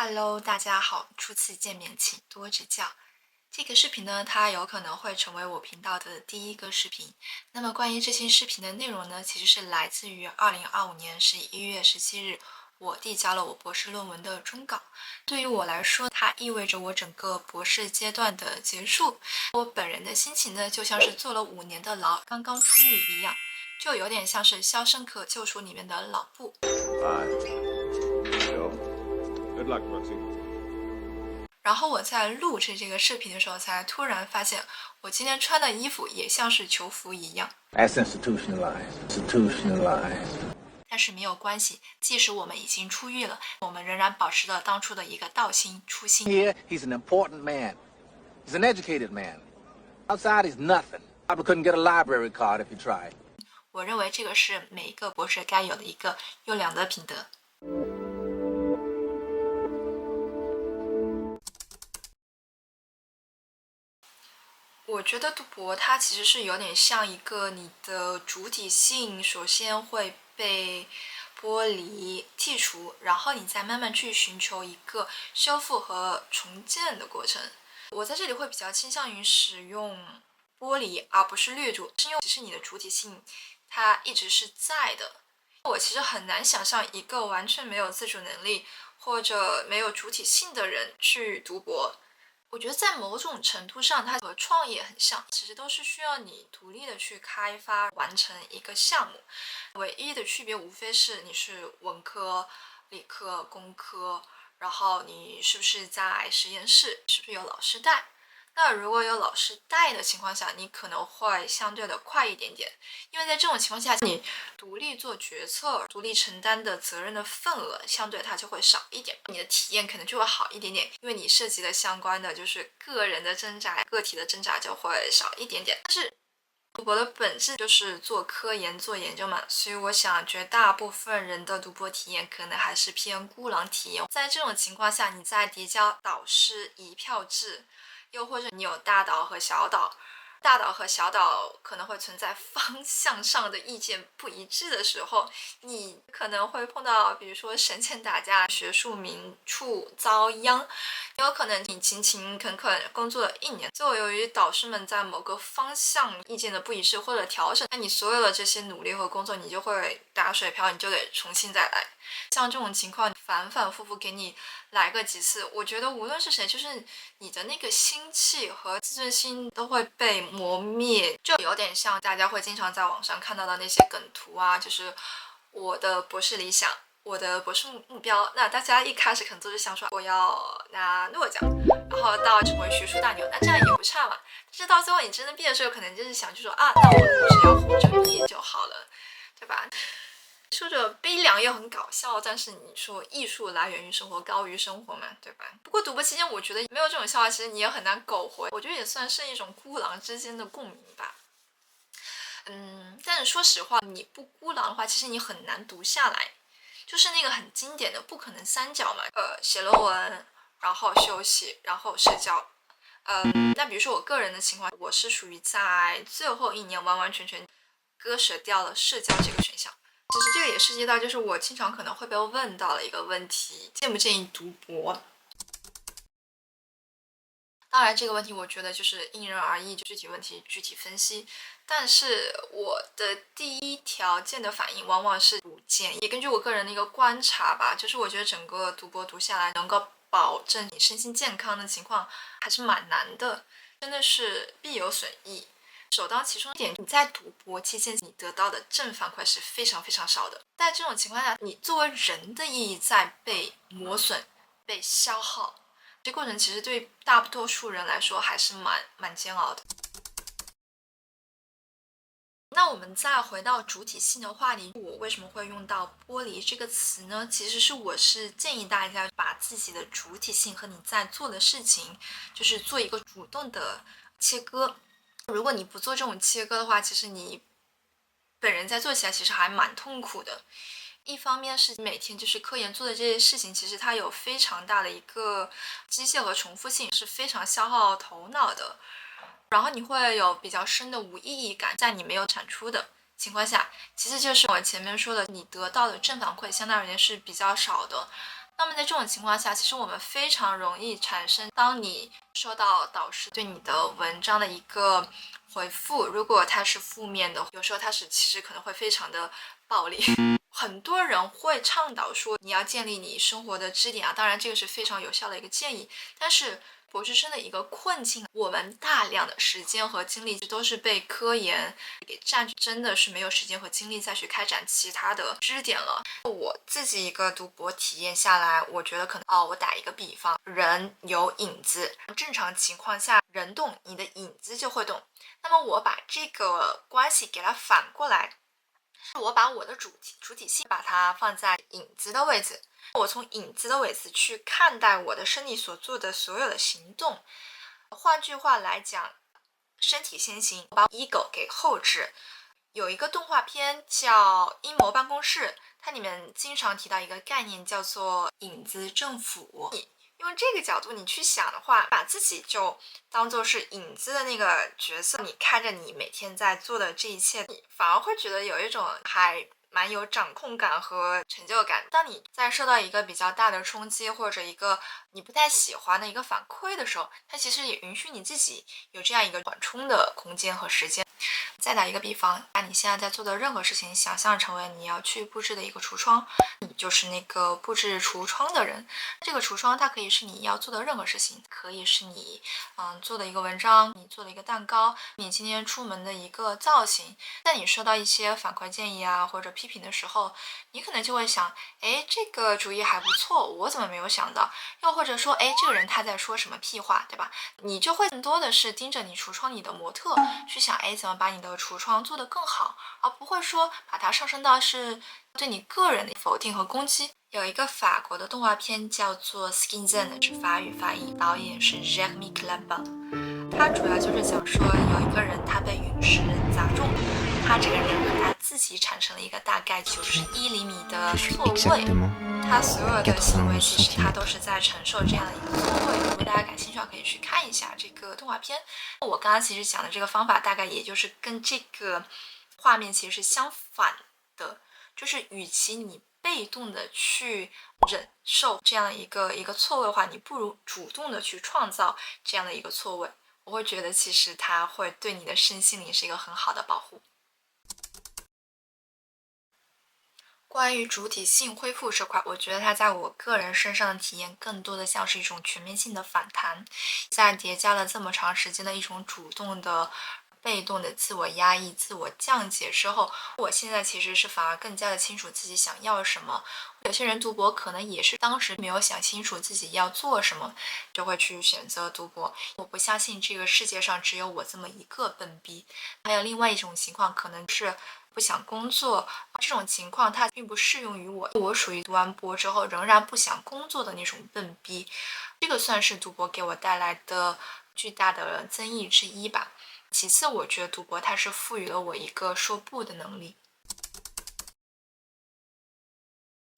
Hello，大家好，初次见面请多指教。这个视频呢，它有可能会成为我频道的第一个视频。那么关于这期视频的内容呢，其实是来自于2025年11月17日，我递交了我博士论文的终稿。对于我来说，它意味着我整个博士阶段的结束。我本人的心情呢，就像是坐了5年的牢，刚刚出狱一样，就有点像是《肖申克救赎》里面的老布。Good luck, Roxy. 然后我在录制这个视频的时候，才突然发现，我今天穿的衣服也像是囚服一样。That's institutionalized. 但是没有关系，即使我们已经出狱了，我们仍然保持了当初的一个道心、初心。Here, he's an important man. He's an educated man. Outside, he's nothing. Probably couldn't get a library card if he tried. 我认为这个是每一个博士该有的一个优良的品德。我觉得读博它其实是有点像一个你的主体性首先会被剥离剔除，然后你再慢慢去寻求一个修复和重建的过程。我在这里会比较倾向于使用剥离而不是掠夺，是因为其实你的主体性它一直是在的。我其实很难想象一个完全没有自主能力或者没有主体性的人去读博。我觉得在某种程度上，它和创业很像，其实都是需要你独立的去开发完成一个项目。唯一的区别无非是你是文科、理科、工科，然后你是不是在实验室，是不是有老师带。那如果有老师带的情况下，你可能会相对的快一点点，因为在这种情况下，你独立做决策、独立承担的责任的份额相对它就会少一点，你的体验可能就会好一点点，因为你涉及的相关的就是个人的挣扎、个体的挣扎就会少一点点。但是读博的本质就是做科研、做研究嘛，所以我想绝大部分人的读博体验可能还是偏孤狼体验。在这种情况下，你在叠加导师一票制，又或者你有大导和小导，大导和小导可能会存在方向上的意见不一致的时候，你可能会碰到比如说神仙打架、学术名处遭殃，也有可能你勤勤恳恳工作了1年，最后由于导师们在某个方向意见的不一致或者调整，那你所有的这些努力和工作你就会打水漂，你就得重新再来。像这种情况反反复复给你来个几次，我觉得无论是谁，就是你的那个心气和自尊心都会被磨灭，就有点像大家会经常在网上看到的那些梗图啊，就是我的博士理想，我的博士目标。那大家一开始可能都是想说我要拿诺奖，然后到成为学术大牛，那这样也不差嘛。但是到最后你真的毕业的时候，可能就是想就说啊，那我只要活着毕业就好了，对吧？说着悲凉又很搞笑，但是你说艺术来源于生活，高于生活嘛，对吧？不过读博期间，我觉得没有这种笑话，其实你也很难苟活。我觉得也算是一种孤狼之间的共鸣吧。但是说实话，你不孤狼的话，其实你很难读下来。就是那个很经典的不可能三角嘛，写论文，然后休息，然后社交。那比如说我个人的情况，我是属于在最后1年完完全全割舍掉了社交这个选项。其实这个也涉及到，就是我经常可能会被问到的一个问题：建不建议读博？当然，这个问题我觉得就是因人而异，具体问题具体分析。但是我的第一条件的反应往往是不建议。也根据我个人的一个观察吧，就是我觉得整个读博读下来，能够保证你身心健康的情况还是蛮难的，真的是必有损益。首当其冲一点，你在读博期间你得到的正反馈是非常非常少的。在这种情况下，你作为人的意义在被磨损、被消耗，这过程其实对大多数人来说还是蛮煎熬的。那我们再回到主体性的话题，我为什么会用到剥离这个词呢？其实我是建议大家把自己的主体性和你在做的事情，就是做一个主动的切割。如果你不做这种切割的话，其实你本人在做起来其实还蛮痛苦的。一方面是每天就是科研做的这些事情，其实它有非常大的一个机械和重复性，是非常消耗头脑的。然后你会有比较深的无意义感，在你没有产出的情况下，其实就是我前面说的，你得到的正反馈相对而言是比较少的。那么在这种情况下，其实我们非常容易产生，当你收到导师对你的文章的一个回复，如果它是负面的，有时候它其实可能会非常的暴力。很多人会倡导说你要建立你生活的支点啊，当然这个是非常有效的一个建议，但是博士生的一个困境，我们大量的时间和精力都是被科研给占据，真的是没有时间和精力再去开展其他的支点了。我自己一个读博体验下来，我觉得可能我打一个比方，人有影子，正常情况下人动，你的影子就会动。那么我把这个关系给它反过来，我把我的主体性把它放在影子的位置，我从影子的位置去看待我的身体所做的所有的行动。换句话来讲，身体先行，把 ego 给后置。有一个动画片叫《阴谋办公室》，它里面经常提到一个概念叫做影子政府。用这个角度你去想的话，把自己就当做是影子的那个角色，你看着你每天在做的这一切，你反而会觉得有一种还蛮有掌控感和成就感。当你在受到一个比较大的冲击或者一个你不太喜欢的一个反馈的时候，它其实也允许你自己有这样一个缓冲的空间和时间。再打一个比方，把你现在在做的任何事情想象成为你要去布置的一个橱窗，你就是那个布置橱窗的人。这个橱窗它可以是你要做的任何事情，可以是你做的一个文章，你做的一个蛋糕，你今天出门的一个造型。在你收到一些反馈建议啊或者批评的时候，你可能就会想，哎，这个主意还不错，我怎么没有想到？又或者说，哎，这个人他在说什么屁话，对吧？你就会更多的是盯着你橱窗里的模特去想，哎，怎么把你的橱窗做得更好，而不会说把它上升到是对你个人的否定和攻击。有一个法国的动画片叫做《s k i n z e n 是法语发音，导演是 Jérémy Clapin。他主要就是讲说，有一个人他被陨石砸中，他这个人和他自己产生了一个大概91厘米的错位，他所有的行为其实他都是在承受这样的一个错位。如果大家感兴趣的话，可以去看一下这个动画片。我刚刚其实讲的这个方法，大概也就是跟这个画面其实是相反的，就是与其你被动的去忍受这样一个错位的话，你不如主动的去创造这样的一个错位。我会觉得其实它会对你的身心灵是一个很好的保护。关于主体性恢复这块，我觉得它在我个人身上的体验更多的像是一种全面性的反弹，在叠加了这么长时间的一种主动的被动的自我压抑、自我降解之后，我现在其实是反而更加的清楚自己想要什么。有些人读博可能也是当时没有想清楚自己要做什么，就会去选择读博。我不相信这个世界上只有我这么一个笨逼。还有另外一种情况，可能是不想工作，这种情况它并不适用于我。我属于读完博之后仍然不想工作的那种笨逼。这个算是读博给我带来的巨大的增益之一吧。其次，我觉得读博它是赋予了我一个说不的能力。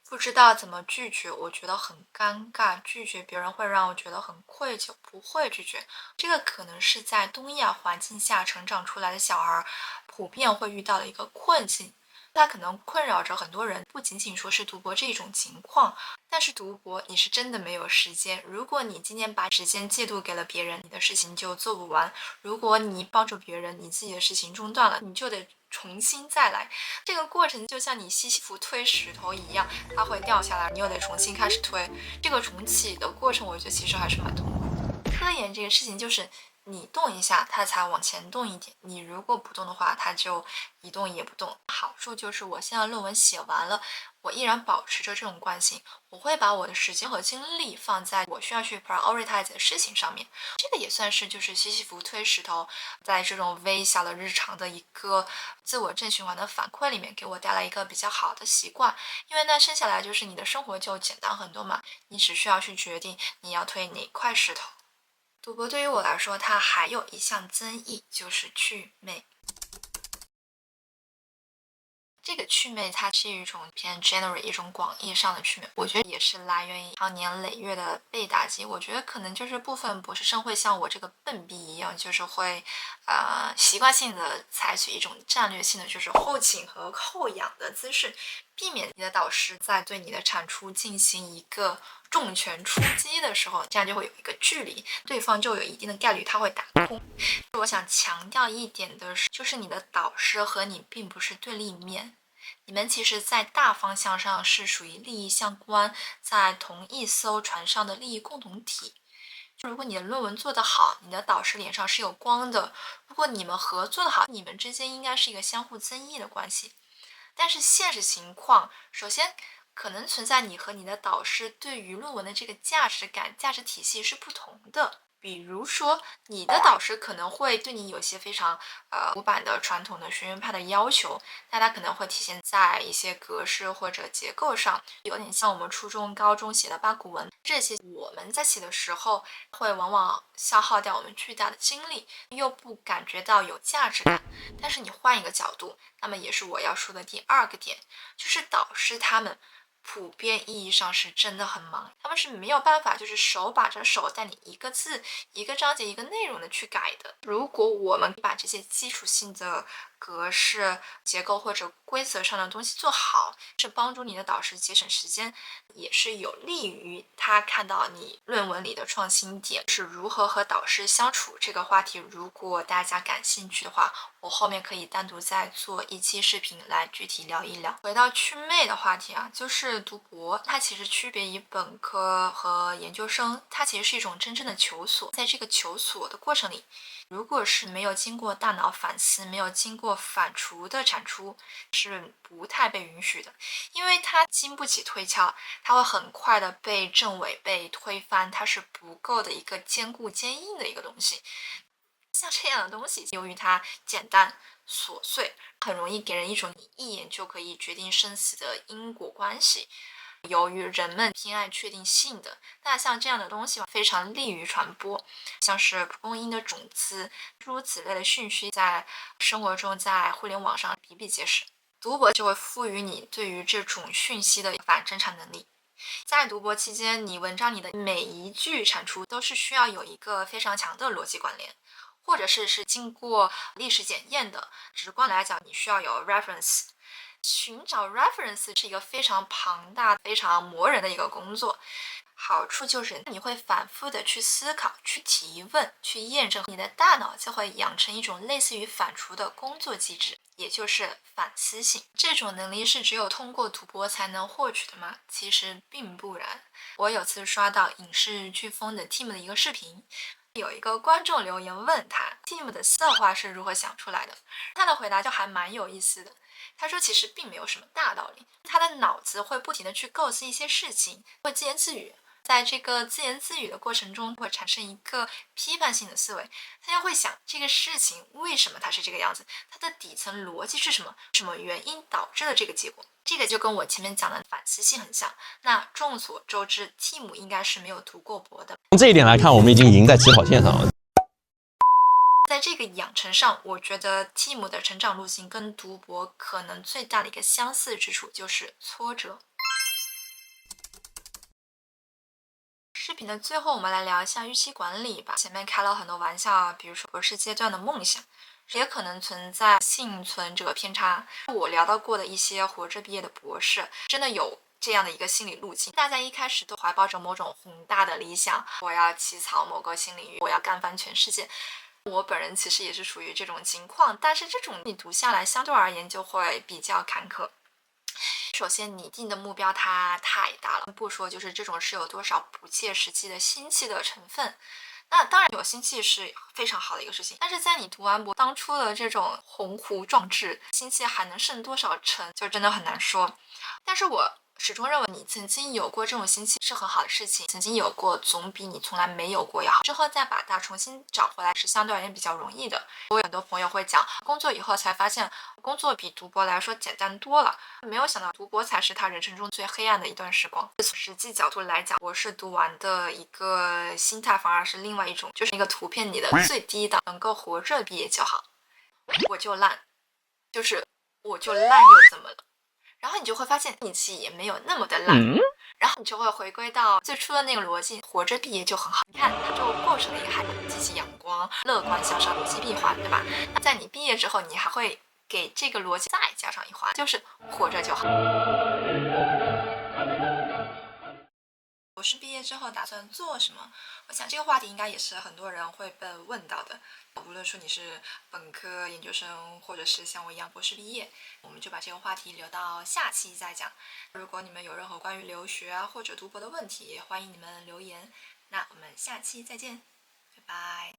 不知道怎么拒绝，我觉得很尴尬。拒绝别人会让我觉得很愧疚，不会拒绝。这个可能是在东亚环境下成长出来的小孩普遍会遇到的一个困境。它可能困扰着很多人，不仅仅说是读博这种情况，但是读博你是真的没有时间。如果你今天把时间借渡给了别人，你的事情就做不完；如果你帮助别人，你自己的事情中断了，你就得重新再来。这个过程就像你西西弗推石头一样，它会掉下来，你又得重新开始推。这个重启的过程，我觉得其实还是蛮痛苦的。科研这个事情就是你动一下，它才往前动一点；你如果不动的话，它就一动也不动。好处就是我现在论文写完了，我依然保持着这种惯性，我会把我的时间和精力放在我需要去 prioritize 的事情上面。这个也算是就是西西弗推石头，在这种微小的日常的一个自我正循环的反馈里面，给我带来一个比较好的习惯。因为那剩下来就是你的生活就简单很多嘛，你只需要去决定你要推哪块石头。读博对于我来说，它还有一项增益，就是祛魅。这个祛魅它是一种偏 general 一种广义上的祛魅，我觉得也是来源于长年累月的被打击。我觉得可能就是部分博士生会像我这个笨逼一样，就是会习惯性的采取一种战略性的就是后倾和后仰的姿势，避免你的导师在对你的产出进行一个重拳出击的时候，这样就会有一个距离，对方就有一定的概率他会打空。我想强调一点的是，就是你的导师和你并不是对立面，你们其实在大方向上是属于利益相关，在同一艘船上的利益共同体。就如果你的论文做得好，你的导师脸上是有光的；如果你们合作的好，你们之间应该是一个相互增益的关系。但是现实情况，首先可能存在你和你的导师对于论文的这个价值感、价值体系是不同的。比如说，你的导师可能会对你有些非常古板的传统的学院派的要求，那它可能会体现在一些格式或者结构上，有点像我们初中、高中写的八股文。这些我们在写的时候，会往往消耗掉我们巨大的精力，又不感觉到有价值感。但是你换一个角度，那么也是我要说的第二个点，就是导师他们普遍意义上是真的很忙，他们是没有办法就是手把着手带你一个字、一个章节、一个内容的去改的。如果我们把这些基础性的格式、结构或者规则上的东西做好，是帮助你的导师节省时间，也是有利于他看到你论文里的创新点。是如何和导师相处这个话题，如果大家感兴趣的话，我后面可以单独再做一期视频来具体聊一聊。回到祛魅的话题啊，就是读博，它其实区别于本科和研究生，它其实是一种真正的求索。在这个求索的过程里，如果是没有经过大脑反思，没有经过反刍的产出，是不太被允许的，因为它经不起推敲，它会很快的被证伪、被推翻，它是不够的一个坚固坚硬的一个东西。像这样的东西，由于它简单琐碎，很容易给人一种你一眼就可以决定生死的因果关系。由于人们偏爱确定性的，那像这样的东西非常利于传播，像是蒲公英的种子，诸如此类的讯息，在生活中，在互联网上比比皆是。读博就会赋予你对于这种讯息的反侦查能力。在读博期间，你文章里的每一句产出都是需要有一个非常强的逻辑关联，或者是经过历史检验的。直观来讲，你需要有 reference。寻找 reference 是一个非常庞大、非常磨人的一个工作。好处就是你会反复的去思考、去提问、去验证，你的大脑就会养成一种类似于反刍的工作机制，也就是反思性。这种能力是只有通过读博才能获取的吗？其实并不然。我有次刷到影视飓风的 Tim 的一个视频，有一个观众留言问他 Tim 的色话是如何想出来的，他的回答就还蛮有意思的。他说其实并没有什么大道理，他的脑子会不停的去构思一些事情，会自言自语，在这个自言自语的过程中会产生一个批判性的思维，他就会想这个事情为什么它是这个样子，它的底层逻辑是什么，什么原因导致了这个结果。这个就跟我前面讲的反思性很像。那众所周知 Tim 应该是没有读过博的，从这一点来看，我们已经赢在起跑线上了。在这个养成上，我觉得 Tim 的成长路径跟读博可能最大的一个相似之处就是挫折。视频的最后，我们来聊一下预期管理吧。前面开了很多玩笑，比如说博士阶段的梦想，也可能存在幸存者偏差。我聊到过的一些活着毕业的博士，真的有这样的一个心理路径。大家一开始都怀抱着某种宏大的理想，我要起草某个新领域，我要干翻全世界。我本人其实也是属于这种情况，但是这种你读下来相对而言就会比较坎坷。首先你定的目标它太大了，不说就是这种是有多少不切实际的心气的成分。那当然有心气是非常好的一个事情，但是在你读完博当初的这种鸿鹄壮志，心气还能剩多少成，就真的很难说。但是我始终认为你曾经有过这种心气是很好的事情，曾经有过总比你从来没有过要好，之后再把它重新找回来是相对而言比较容易的。我有很多朋友会讲，工作以后才发现工作比读博来说简单多了，没有想到读博才是他人生中最黑暗的一段时光。从实际角度来讲，博士读完的一个心态反而是另外一种，就是一个图片里的最低档，能够活着毕业就好。我就烂，就是我就烂又怎么了？然后你就会发现你其实也没有那么的烂，然后你就会回归到最初的那个逻辑，活着毕业就很好。你看它就构成了一个还积极阳光、乐观向上、逻辑闭环，对吧？那在你毕业之后，你还会给这个逻辑再加上一环，就是活着就好。博士毕业之后打算做什么？我想这个话题应该也是很多人会被问到的。无论说你是本科、研究生，或者是像我一样博士毕业，我们就把这个话题留到下期再讲。如果你们有任何关于留学啊或者读博的问题，也欢迎你们留言。那我们下期再见，拜拜。